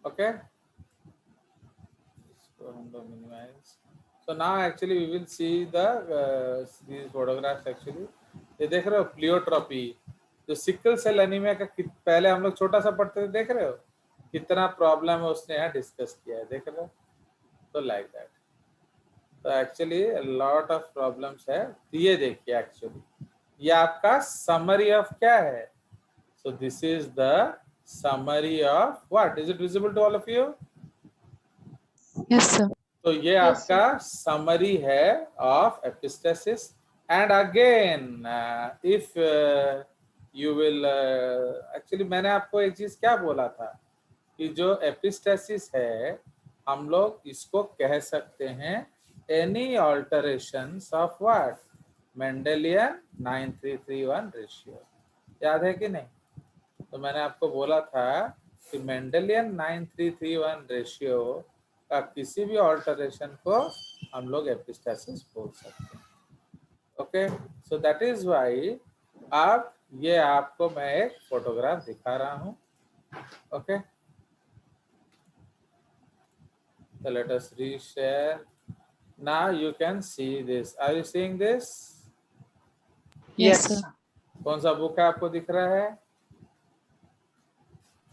Okay, so minimize. So now actually we will see the these photographs actually. ये देख रहे हो pleiotropy, जो सिकल सेल एनीमिया का पहले हम लोग छोटा सा पढ़ते थे, देख रहे हो कितना प्रॉब्लम है उसने यहाँ डिस्कस किया है, देख रहे हो। तो लाइक दैट, तो एक्चुअली लॉट ऑफ प्रॉब्लम्स है। तो ये देखिए एक्चुअली ये आपका समरी ऑफ क्या है। So this is the summary of what, is it visible to all of you? Yes, sir. तो ये Yes, sir. आपका समरी है of epistasis. And again if you will, actually मैंने आपको एक चीज क्या बोला था कि जो एपिस्टेसिस है हम लोग इसको कह सकते हैं any alterations of what, Mendelian 9331 ratio. याद है कि नहीं? तो मैंने आपको बोला था कि मेंडेलियन 9331 रेशियो का किसी भी ऑल्टरेशन को हम लोग एपिस्टेसिस बोल सकते हैं। Okay, so that is why आप ये आपको मैं एक फोटोग्राफ दिखा रहा हूँ। Okay, so let us reshare. Now you can see this. Are you seeing this? Yes, sir. कौन सा बुक है आपको दिख रहा है?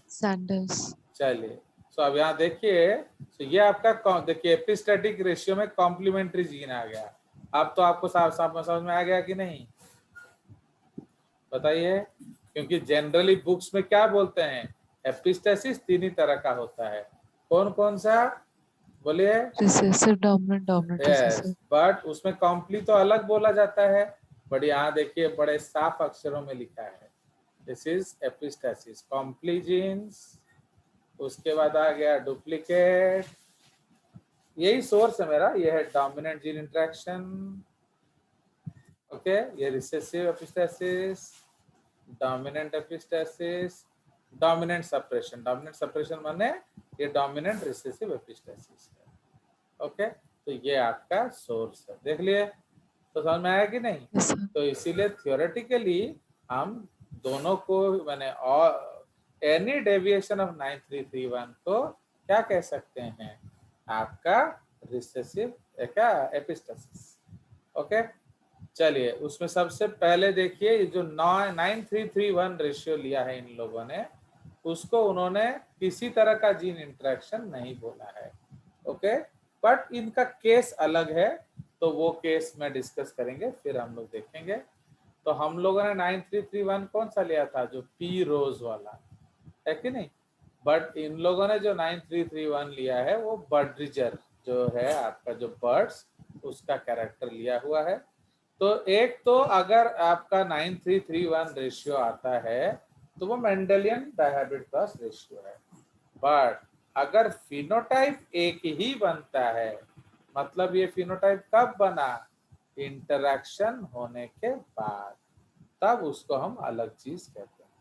Sanders. चलिए, सो अब यहाँ देखिए, तो ये आपका देखिए एपिस्टेटिक रेशियो में कॉम्प्लीमेंट्री जीन आ गया। अब तो आपको साफ साफ समझ में आ गया कि नहीं, बताइए। क्योंकि जनरली बुक्स में क्या बोलते हैं, एपिस्टेसिस तीन ही तरह का होता है। कौन कौन सा बोलिए? Recessive, dominant, dominant, yes, recessive. But उसमें कॉम्प्ली तो अलग बोला जाता है, बट यहाँ देखिए बड़े साफ अक्षरों में लिखा है दिस इज एपिस्टेसिस कॉम्प्ली जीन्स। उसके बाद आ गया डुप्लीकेट, यही सोर्स है मेरा, ये है डोमिनेंट जीन इंटरेक्शन। ओके, ये recessive epistasis, dominant epistasis, dominant suppression. Dominant suppression माने ये डोमिनेंट रिसेसिव एपिस्टेसिस है। ओके, तो ये आपका सोर्स है, देख लिए। तो समझ में आया कि नहीं? Yes, sir. तो इसीलिए थियोरेटिकली हम दोनों को मैंने और एनी डेविएशन ऑफ 9331 को क्या कह सकते हैं, आपका रिसेसिव क्या एपिस्टेसिस। ओके, चलिए उसमें सबसे पहले देखिए जो 9331 रेशियो लिया है इन लोगों ने, उसको उन्होंने किसी तरह का जीन इंटरेक्शन नहीं बोला है। ओके, बट इनका केस अलग है, तो वो केस में डिस्कस करेंगे, फिर हम लोग देखेंगे। तो हम लोगों ने 9331 कौन सा लिया था, जो पी रोज वाला है कि नहीं, बट इन लोगों ने जो 9331 लिया है वो बर्डरिजर जो है आपका जो बर्ड्स, उसका कैरेक्टर लिया हुआ है। तो एक तो अगर आपका 9331 रेशियो आता है तो वो मेंडेलियन डायहाइब्रिड क्रॉस रेशियो है, बट अगर फिनोटाइप एक ही बनता है, मतलब ये फिनोटाइप कब बना, इंटरैक्शन होने के बाद, तब उसको हम अलग चीज कहते हैं।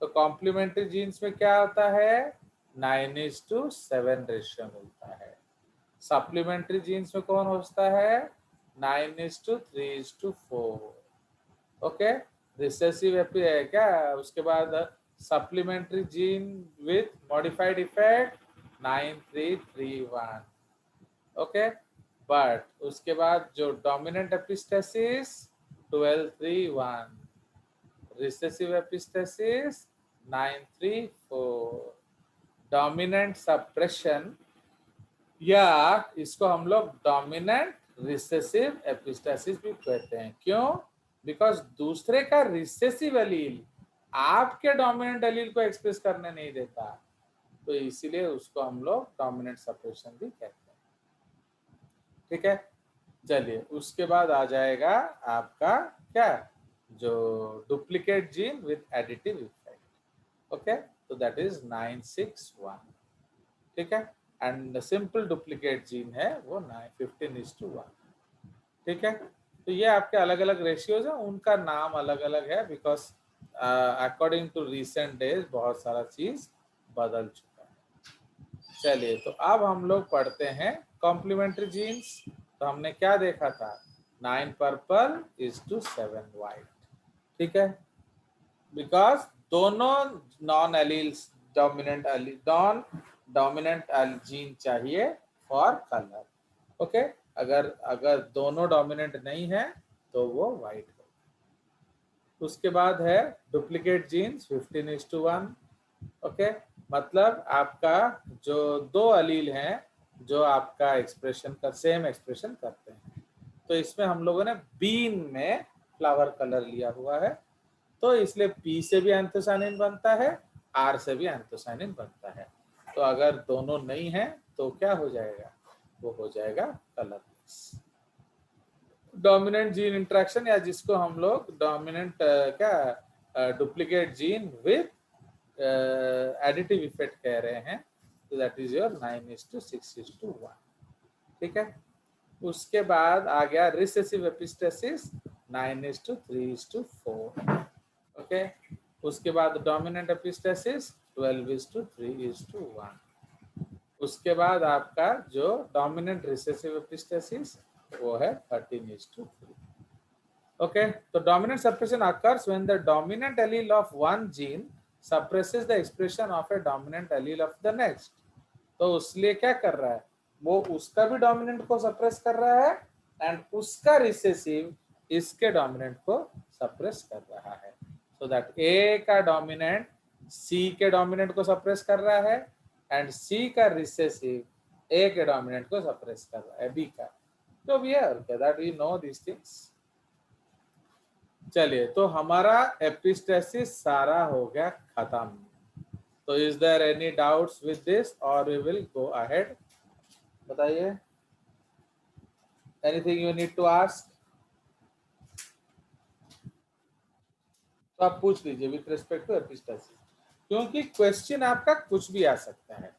तो कॉम्प्लीमेंट्री जीन्स में क्या होता है, 9:7 रेशियो मिलता है। सप्लीमेंट्री जीन्स में कौन होता है, 9:3:4। ओके, रिसेसिव है क्या, उसके बाद supplementary gene with modified effect 9331। Okay, but उसके बाद जो dominant epistasis 1231, recessive epistasis 934, dominant suppression या इसको हम लोग डोमिनेंट रिसेसिव एपिस्टेसिस भी कहते हैं। क्यों? बिकॉज दूसरे का रिसेसिव एलील आपके डोमिनेंट एलील को एक्सप्रेस करने नहीं देता, तो इसीलिए उसको हम लोग डोमिनेंट सप्रेशन भी कहते हैं। ठीक है, चलिए उसके बाद आ जाएगा आपका क्या, जो duplicate gene with additive effect. Okay, तो दैट इज 961। ठीक है, एंड सिंपल डुप्लीकेट जीन है वो 15:1। ठीक है, तो ये आपके अलग अलग रेशियोज हैं, उनका नाम अलग अलग है because according to recent days बहुत सारा चीज बदल चुका है। चलिए, तो अब हम लोग पढ़ते हैं कॉम्प्लीमेंट्री जीन्स। तो हमने क्या देखा था, 9 पर्पल इज टू 7 वाइट। ठीक है, बिकॉज दोनों non alleles, dominant allele dominant gene चाहिए फॉर कलर। ओके, अगर अगर दोनों डोमिनेंट नहीं है तो वो वाइट हो। उसके बाद है डुप्लीकेट जीन्स 15:1। ओके, मतलब आपका जो दो अलील हैं जो आपका एक्सप्रेशन का सेम एक्सप्रेशन करते हैं, तो इसमें हम लोगों ने बीन में फ्लावर कलर लिया हुआ है, तो इसलिए पी से भी एंथोसायनिन बनता है, आर से भी एंथोसायनिन बनता है। तो अगर दोनों नहीं है तो क्या हो जाएगा, वो हो जाएगा कलरलेस। डोमिनेंट जीन इंटरेक्शन, या जिसको हम लोग डोमिनेंट क्या duplicate gene with additive effect कह रहे हैं, तो दैट इज योर 9:6:1। ठीक है, उसके बाद आ गया रिसेसिव एपिस्टेसिस 9:3:4। ओके, उसके बाद डोमिनेंट एपिस्टेसिस 12:3:1। उसके बाद आपका जो डोमिनेंट रिसेसिव एपिस्टेसिस वो है 13:3। Okay, so dominant suppression occurs when the dominant allele of one gene suppresses the expression of a dominant allele of the next. तो उसलिए क्या कर रहा है, वो उसका भी डोमिनेंट को सप्रेस कर रहा है एंड उसका रिसेसिव इसके डोमिनेंट को सप्रेस कर रहा है। सो दैट ए का डोमिनेंट सी के डोमिनेंट को सप्रेस कर रहा है एंड सी का रिसेसिव ए के डोमिनेंट को सप्रेस कर रहा है बी का। तो भी है, that we know this things. चलिए, तो हमारा एपिस्टेसिस सारा हो गया खत्म। तो is there any doubts with this और वी विल गो अहेड? बताइए, anything you need to ask? तो आप पूछ लीजिए विद रिस्पेक्ट टू एपिस्टेसिस, क्योंकि क्वेश्चन आपका कुछ भी आ सकता है।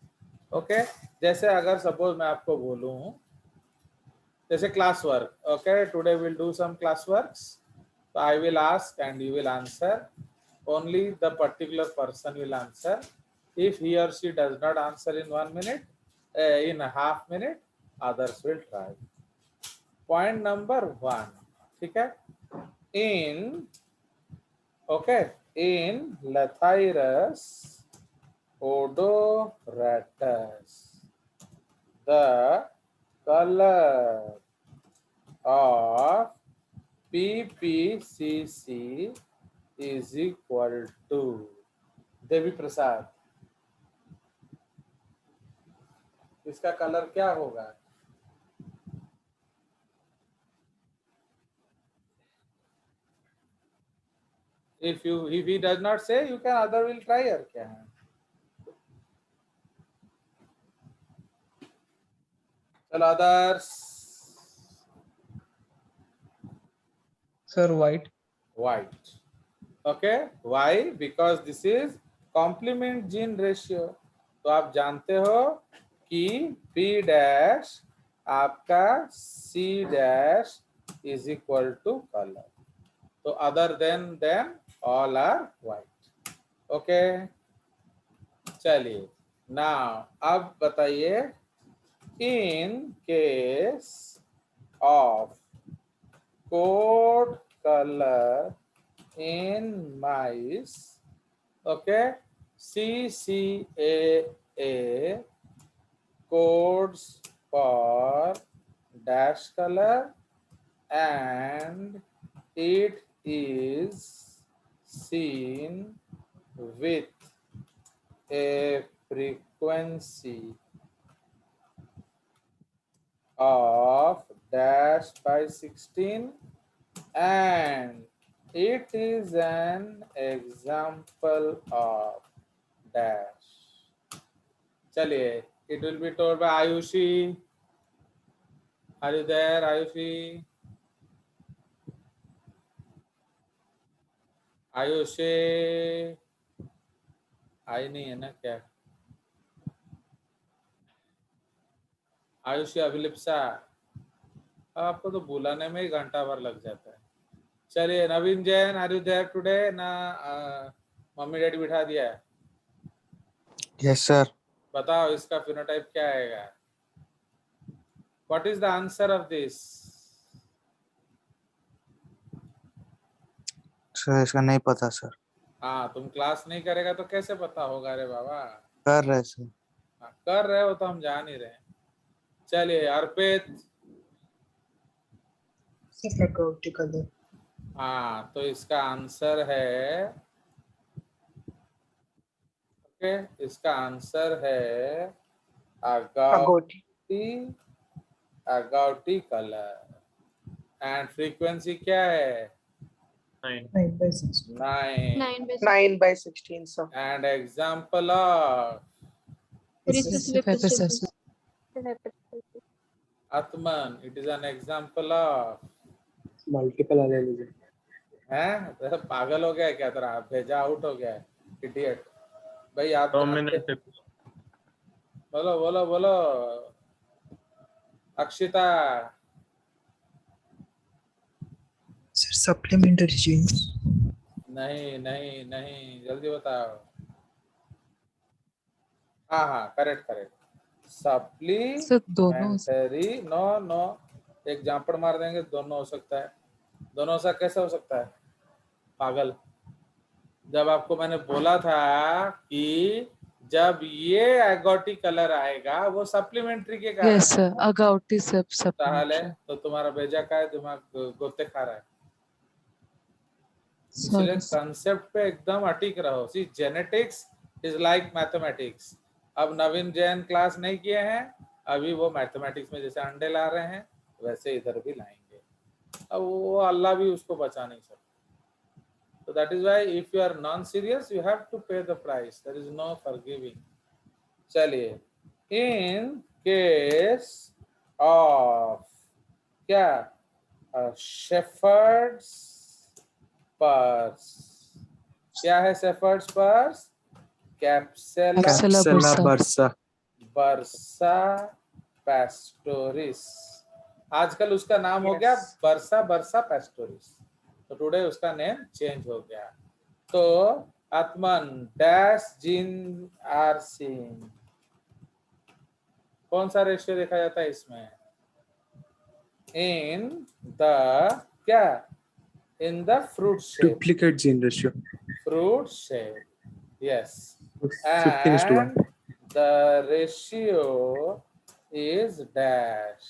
ओके, जैसे अगर सपोज मैं आपको बोलूं, जैसे class work, okay today will do some class works, so I will ask and you will answer. Only the particular person will answer. If he or she does not answer in 1 minute, in a half minute, others will try. Point number 1, ठीक है? In okay, in Lathyrus odoratus, the color of PPCC is equal to Devi Prasad, इसका colour क्या होगा? if he does not say, you can other will try or क्या है? चलो others. Sir, white. White. Okay, why? Because this is complement gene ratio. तो आप जानते हो कि P डैश आपका C dash is equal to color. तो other than them all are white. Okay, चलिए, now अब बताइए, in case of coat color in mice, okay, CCAA codes for dash color and it is seen with a frequency of dash by 16 and it is an example of dash. चलिए, it will be told by Ayushi. Are you there, Ayushi? Ayushi आई नहीं है ना क्या? आयुषी अभिलिप्सा, आपको तो बुलाने में ही घंटा भर लग जाता है। चलिए, Naveen Jain, are you there today? ना मम्मी डैडी बिठा दिया है? Yes sir. बताओ इसका फिनोटाइप क्या आएगा? What is the answer of this? Sir इसका नहीं पता सर। हाँ, तुम क्लास नहीं करेगा तो कैसे पता होगा रे बाबा? कर रहे सर। हाँ, कर रहे हो तो हम जान ही रहे हैं। चलिए अर्पित। Sir accounting colour. हाँ, तो इसका आंसर है, ओके, इसका आंसर है अगोटी। Agouti, agouti colour. And frequency क्या है? 9/16। 9। 9/16 sir. And example of Recessive epistasis. Atman, it is an example of, multiple analysis. हैं? तेरा पागल हो गया है क्या? तेरा भेजा आउट हो गया है, इडियट। भाई आप जानते, बोलो बोलो बोलो। अक्षिता। Sir supplementary genes. नहीं नहीं नहीं, जल्दी बताओ। हाँ हाँ, करेक्ट करेक्ट। सर दोनों सप्लीमेंटरी, नो नो, एक जापड़ मार देंगे दोनों हो सकता है। दोनों सा कैसे हो सकता है पागल? जब आपको मैंने बोला था कि जब ये एगोटी कलर आएगा वो सप्लीमेंट्री के कारण Yes sir. Agouti ताहले, supplementary. तो तुम्हारा भेजा का है, दिमाग गोते खा रहा है। इसलिए Sorry. sir. कंसेप्ट पे एकदम अटिक रहो। सी जेनेटिक्स इज लाइक मैथमेटिक्स। अब नवीन जैन क्लास नहीं किए हैं, अभी वो मैथमेटिक्स में जैसे अंडे ला रहे हैं वैसे इधर भी लाएंगे। अब वो अल्लाह भी उसको बचा नहीं सकता। So that is why if you are non-serious, you have to pay the price. There is no forgiving. चलिए, in case of क्या, shepherd's purse, क्या है shepherd's purse? Capsella Capsella Capsella bursa. bursa. Bursa pastoris. आजकल उसका नाम हो गया bursa bursa पेस्टोरिस, तो टुडे उसका नेम चेंज हो गया। तो आत्मन डैश जीन आर सीन, कौन सा रेशियो देखा जाता है इसमें? इन द क्या, in the fruit shape, duplicate gene ratio fruit shape, yes. 15:1। And the ratio is dash।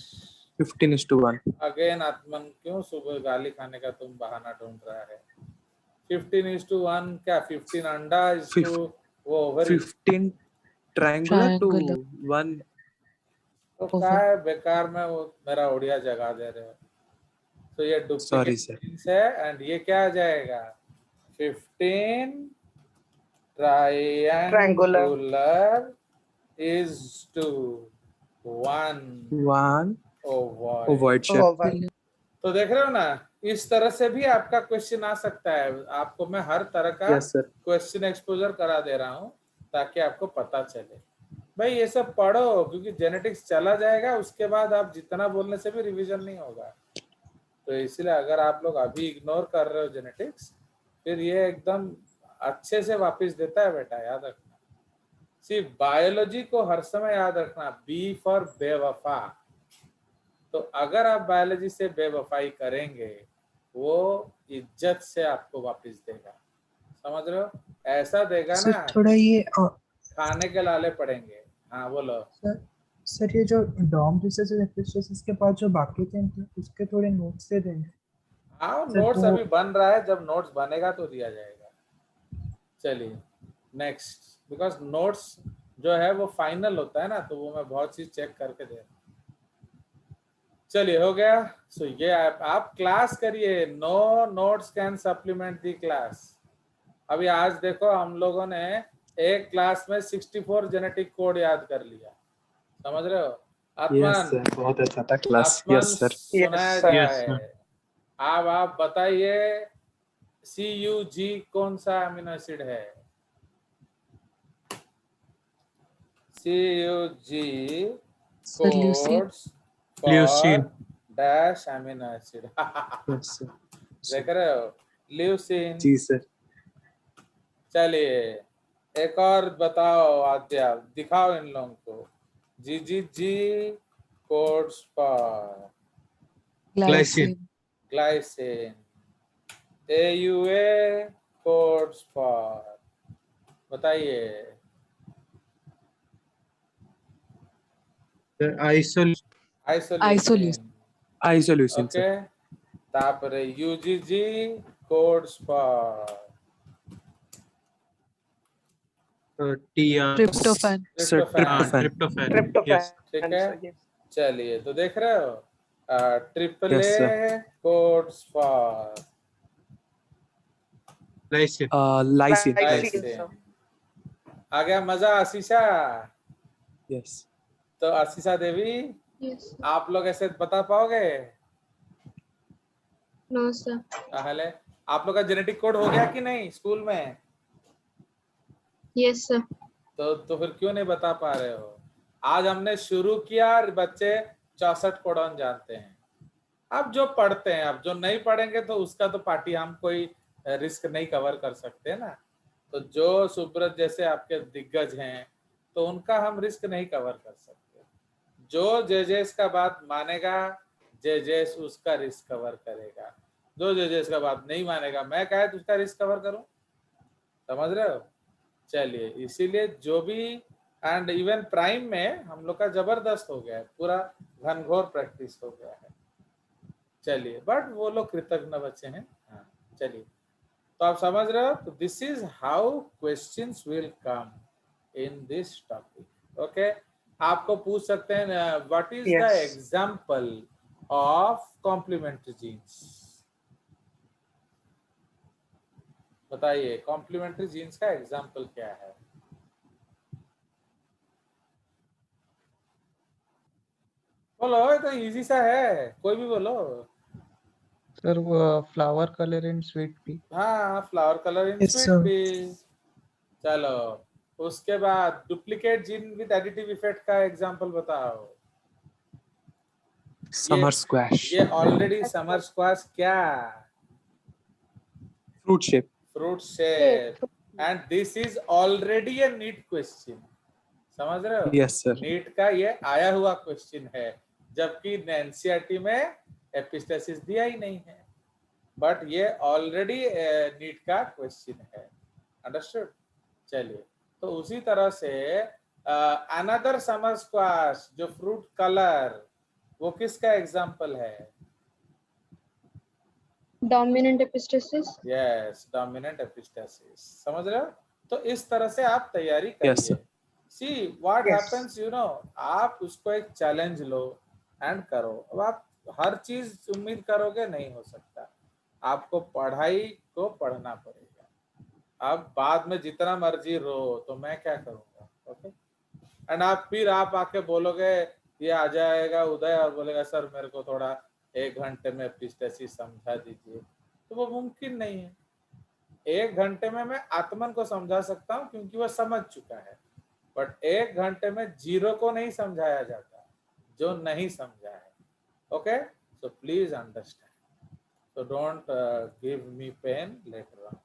15:1। Again आत्मन, क्यों सुबह गाली खाने का तुम बहाना ढूंढ रहा है? 15:1 क्या? 15 अंडा इज टू वो ओवरी। 15 triangular to Triangular. 1। तो क्या है बेकार में वो मेरा ओडिया जगा दे रहे हो। तो ये Sorry, डुप्लीकेट sir. जीन्स है। एंड ये क्या आ जाएगा? 15 triangular is to 1 1 ovoid. Ovoid shape. Over. तो देख रहे हो ना, इस तरह से भी आपका क्वेश्चन आ सकता है। आपको मैं हर तरह का यस सर। क्वेश्चन एक्सपोजर करा दे रहा हूँ ताकि आपको पता चले। भाई ये सब पढ़ो, क्योंकि जेनेटिक्स चला जाएगा उसके बाद आप जितना बोलने से भी रिवीजन नहीं होगा। तो इसलिए अगर आप लोग अभी इग्नोर कर रहे हो जेनेटिक्स, फिर ये एकदम अच्छे से वापस देता है बेटा, याद रखना। सिर्फ बायोलॉजी को हर समय याद रखना, बी फॉर बेवफा। तो अगर आप बायोलॉजी से बेवफाई करेंगे, वो इज्जत से आपको वापस देगा। समझ रहे हो? ऐसा देगा सर ना, थोड़ा ये खाने के लाले पड़ेंगे। हाँ बोलो। सर ये जो डॉम रिसर्च एपिस्टेसिस के बाद जो बाकी थे उसके थोड़े नोट्स दे देंगे। हाँ, सर, नोट्स वो- अभी बन रहा है, जब नोट्स बनेगा तो दिया जाएगा। चलिए नेक्स्ट, बिकॉज नोट्स जो है वो फाइनल होता है ना, तो वो मैं बहुत चीज चेक करके दे रहा हूँ। चलिए हो गया। सो ये आप क्लास करिए। No notes can supplement the class. अभी आज देखो हम लोगों ने एक क्लास में 64 जेनेटिक कोड याद कर लिया। समझ रहे हो? यस आत्मन, सर, बहुत अच्छा था क्लास। आत्मन यस सर। सुनाया Yes, sir. जाए। अब आप बताइए CUG कौन सा अमीनो एसिड है? CUG Sir, leucine. Codes for Leucine. Dash amino acid. Yes sir. देख रहे हो? ल्यूसिन। जी सर। चलिए एक और बताओ आद्या, दिखाओ इन लोगों को। GGG codes for Glycine. Glycine. AUA codes for, बताइए। The isoleucine Isoleucine. Isoleucine, okay sir. तापरे UGG codes for Tryptophan. Sir, tryptophan tryptophan. Yes. ठीक है चलिए तो देख रहे हो triple Yes, sir. A codes for Lysine. Lysine. Lysine आ गया मजा आशीषा Yes. तो आशीषा देवी Yes. आप लोग ऐसे बता पाओगे No, sir. पहले आप लोग का जेनेटिक कोड हो गया कि नहीं स्कूल में Yes, sir. तो फिर क्यों नहीं बता पा रहे हो आज हमने शुरू किया और बच्चे 64 कोडॉन जानते हैं अब जो पढ़ते हैं अब जो नहीं पढ़ेंगे तो उसका तो पार्टी हम कोई रिस्क नहीं कवर कर सकते ना तो जो सुब्रत जैसे आपके दिग्गज हैं तो उनका हम रिस्क नहीं कवर कर सकते जो जेजेस का बात मानेगा जेजेस उसका रिस्क कवर करेगा जो जेजेस का बात नहीं मानेगा मैं कहे तो उसका रिस्क कवर करूं समझ रहे हो चलिए इसीलिए जो भी एंड इवन प्राइम में हम लोग का जबरदस्त हो गया है पूरा घनघोर प्रैक्टिस हो गया है चलिए बट वो लोग कृतज्ञ बच्चे हैं हाँ चलिए तो आप समझ रहे हो तो this is how questions will come in this topic okay आपको पूछ सकते हैं what is the example of complementary genes बताइए कॉम्प्लीमेंट्री जीन्स का एग्जांपल क्या है बोलो ये तो इजी सा है कोई भी बोलो सर वो flower colour in sweet pea हाँ flower colour in Yes, sweet sir. भी चलो उसके बाद duplicate gene with additive effect का एग्जांपल बताओ Summer squash. ये ऑलरेडी समर स्क्वाश क्या Fruit shape. Fruit shape and this is already a neat question समझ रहे हो Yes, sir. नीट का ये आया हुआ क्वेश्चन है जबकि एनसीईआरटी में एपिस्टेसिस दिया ही नहीं है बट ये ऑलरेडी नीट का क्वेश्चन है अंडरस्टूड चलिए तो उसी तरह से अनदर समर स्क्वाश जो फ्रूट कलर वो किसका एग्जांपल है Dominant epistasis. Yes dominant epistasis समझ रहे हो तो इस तरह से आप तैयारी Yes, करिए sir. See what happens you know आप उसको एक चैलेंज लो एंड करो अब आप हर चीज उम्मीद करोगे नहीं हो सकता आपको पढ़ाई को पढ़ना पड़ेगा अब बाद में जितना मर्जी रो तो मैं क्या करूंगा ओके एंड आप फिर आप आके बोलोगे ये आ जाएगा उदय और बोलेगा सर मेरे को थोड़ा 1 घंटे में एपिस्टेसिस समझा दीजिए तो वो मुमकिन नहीं है 1 घंटे में मैं आत्मन को समझा सकता हूँ क्योंकि वो समझ चुका है बट 1 घंटे में जीरो को नहीं समझाया जाता जो नहीं समझा है okay so please understand so don't give me pain later on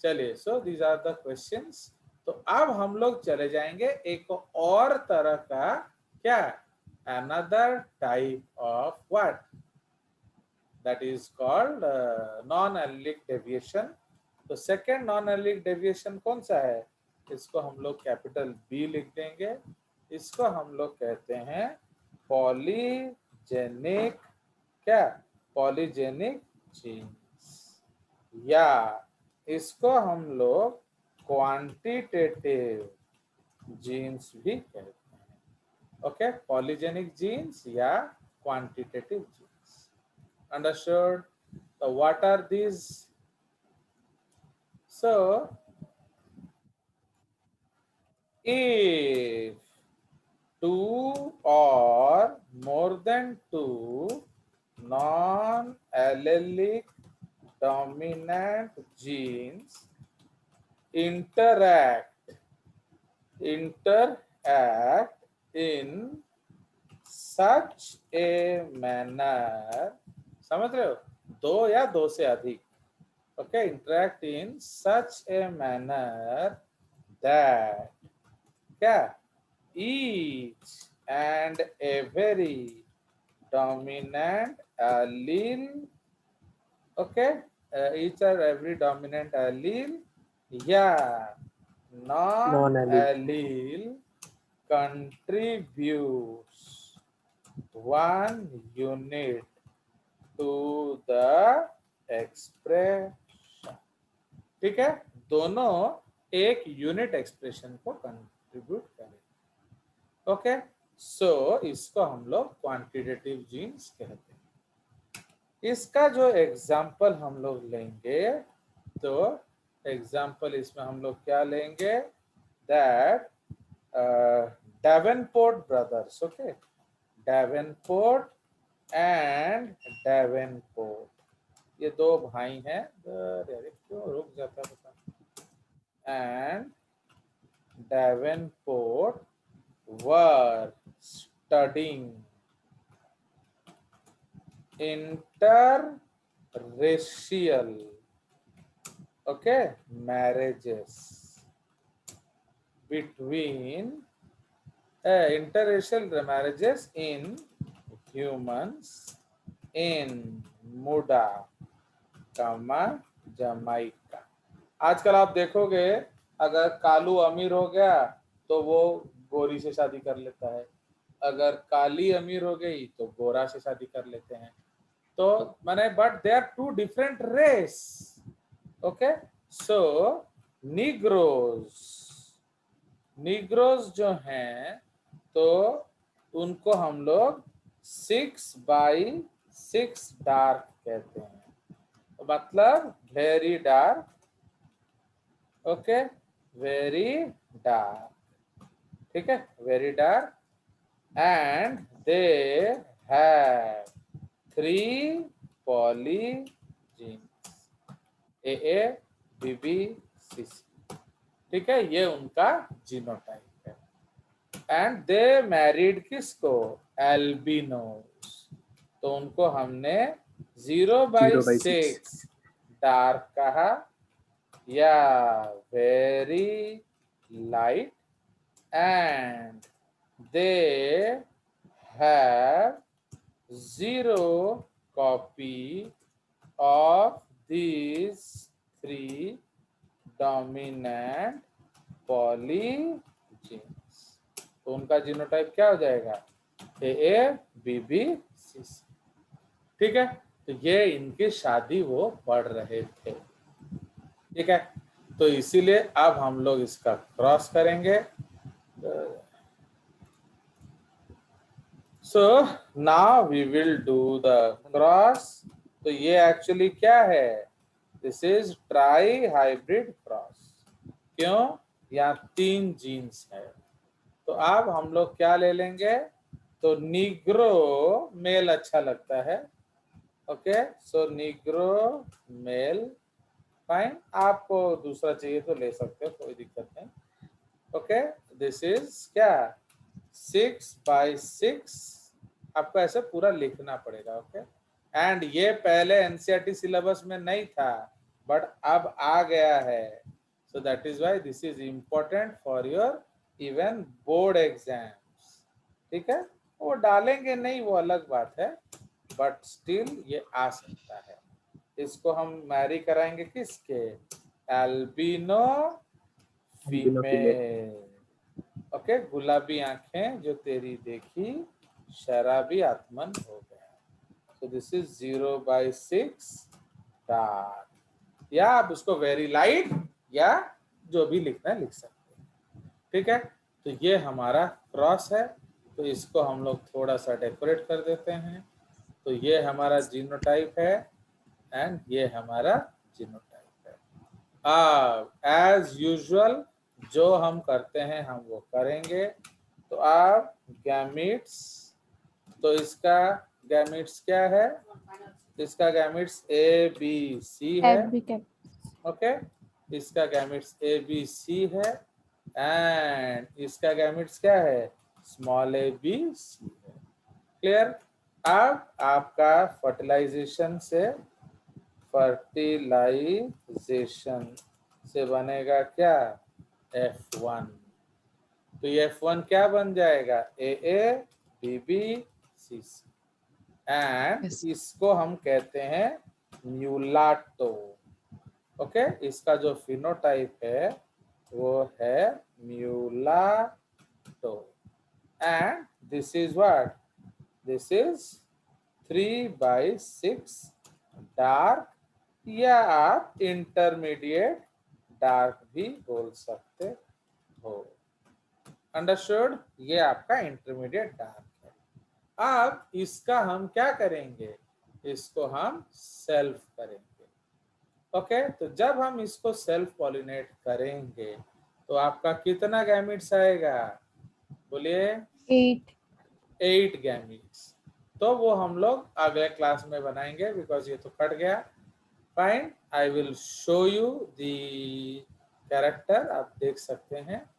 चलिए so these are the questions तो अब हम लोग चले जाएंगे एक और तरह का क्या another type of what that is called non-allelic deviation तो second non-allelic deviation कौन सा है इसको हम लोग कैपिटल B लिख देंगे इसको हम लोग कहते हैं पॉलीजेनिक क्या पॉलीजेनिक जीन्स या इसको हम लोग क्वांटिटेटिव जीन्स भी कहते हैं okay polygenic genes yeah quantitative genes understood so what are these so if 2 or more than 2 non-allelic dominant genes interact in such a manner समझ रहे हो 2 या 2 से अधिक okay interact in such a manner that क्या each and every dominant allele okay each and every dominant allele या non-allele contributes 1 unit to the expression. ठीक है, दोनों एक यूनिट एक्सप्रेशन को कंट्रीब्यूट करें। ओके, सो इसको हम लोग क्वांटिटेटिव जीन्स कहते हैं। इसका जो एग्जाम्पल हम लोग लेंगे, तो एग्जाम्पल इसमें हम लोग क्या लेंगे, that Davenport brothers, okay, Davenport and Davenport, ये दो भाई हैं। अरे क्यों रुक जाता है, and Davenport were studying interracial, okay, marriages between interracial marriages in humans in मुडा, जमाइका। आजकल आप देखोगे अगर कालू अमीर हो गया तो वो गोरी से शादी कर लेता है, अगर काली अमीर हो गई तो गोरा से शादी कर लेते हैं। तो माने but they are two different race, okay. So Negroes जो हैं तो उनको हम लोग 6/6 डार्क कहते हैं, तो मतलब very dark, okay, very dark, ठीक है, very dark, and they have 3 polygenes, AA, BB, CC, ठीक है, ये उनका जीनोटाइप है। एंड दे मैरिड किसको, एल्बिनोस, तो उनको हमने 0/6 डार्क कहा या very light, and they have 0 copy of these 3 dominant polygenes, तो उनका जीनोटाइप क्या हो जाएगा, AA, BB, CC, ठीक है। तो ये इनकी शादी वो पढ़ रहे थे, ठीक है। तो इसीलिए अब हम लोग इसका क्रॉस करेंगे। So now we will do the cross. तो ये एक्चुअली क्या है, this is try hybrid cross. क्यों, यहाँ 3 जीन्स है, तो अब हम लोग क्या ले लेंगे, तो निग्रो मेल अच्छा लगता है, ओके, सो निग्रो मेल, फाइन, आपको दूसरा चाहिए तो ले सकते हो, कोई दिक्कत नहीं, ओके। दिस इज क्या, 6/6, आपको ऐसे पूरा लिखना पड़ेगा, ओके। एंड ये पहले एनसीईआरटी सिलेबस में नहीं था, बट अब आ गया है, so that is why this is important for your even board exams, ठीक है। वो डालेंगे नहीं वो अलग बात है, बट स्टिल ये आ सकता है। इसको हम मैरी कराएंगे किसके, एल्बिनो फीमेल, ओके, गुलाबी आंखें जो तेरी देखी शराबी आत्मन हो गया, तो दिस इज 0/6 डार्क, या आप उसको वेरी लाइट या जो भी लिखना है लिख सकते हैं, ठीक है। तो ये हमारा क्रॉस है, तो इसको हम लोग थोड़ा सा डेकोरेट कर देते हैं। तो ये हमारा जीनोटाइप है एंड ये हमारा जीनोटाइप है। एज यूजुअल जो हम करते हैं हम वो करेंगे। तो आप गैमीट्स, तो इसका गैमीट्स क्या है, इसका गैमीट्स ABC है, ओके, इसका गैमीट्स ABC है, एंड इसका गैमीट्स क्या है, स्मॉल ABC है, क्लियर। अब आपका फर्टिलाइजेशन से बनेगा क्या, F1, तो ये F1 क्या बन जाएगा, AA, BB, CC, and Yes. इसको हम कहते हैं म्यूलाटो, ओके। इसका जो फिनोटाइप है वो है म्यूलाटो, and this is what? This is 3/6 dark, या आप इंटरमीडिएट डार्क भी बोल सकते हो। अंडरस्टूड? ये आपका इंटरमीडिएट डार्क है। अब इसका हम क्या करेंगे? इसको हम सेल्फ करेंगे। ओके, तो जब हम इसको सेल्फ पॉलिनेट करेंगे तो आपका कितना गैमिट्स आएगा? बोलिए। 8. 8 गैमिट्स। तो वो हम लोग अगले क्लास में बनाएंगे, बिकॉज ये तो कट गया। Fine, I will show you the character, आप देख सकते हैं।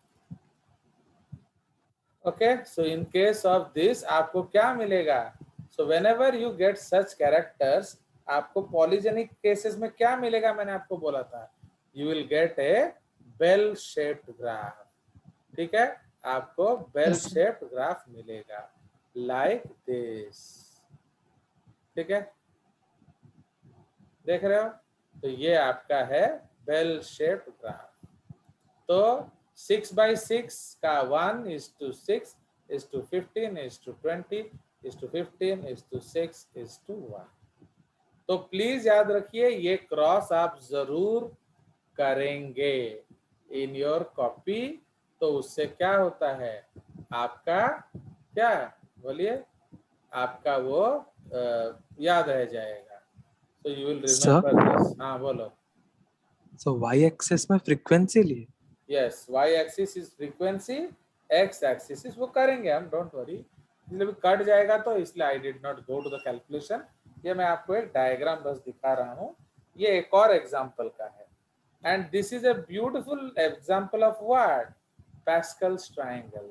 Okay, so in case of this आपको क्या मिलेगा? So whenever you get such characters, आपको पॉलीजेनिक केसेस में क्या मिलेगा? मैंने आपको बोला था, you will get a bell shaped graph. ठीक है, आपको बेल शेप्ड ग्राफ मिलेगा लाइक दिस। ठीक है, देख रहे हो? तो ये आपका है बेल शेप्ड ग्राफ। तो 6/6 का 1:15:15:20:15:6:1। तो प्लीज याद रखिए, ये क्रॉस आप जरूर करेंगे इन योर कॉपी। तो उससे क्या होता है? आपका क्या, बोलिए, आपका वो याद रह जाएगा। तो यू विल रिमेम्बर दिस। हाँ बोलो। So y axis में frequency लिए? Yes, Y axis is frequency, X axis is वो करेंगे हम, डोंट वरी। इसलिए भी कट जाएगा तो इसलिए I did not go to the calculation. ये मैं आपको एक डायग्राम बस दिखा रहा हूँ। ये एक और एग्जांपल का है, and this is a beautiful example of what? Pascal's triangle.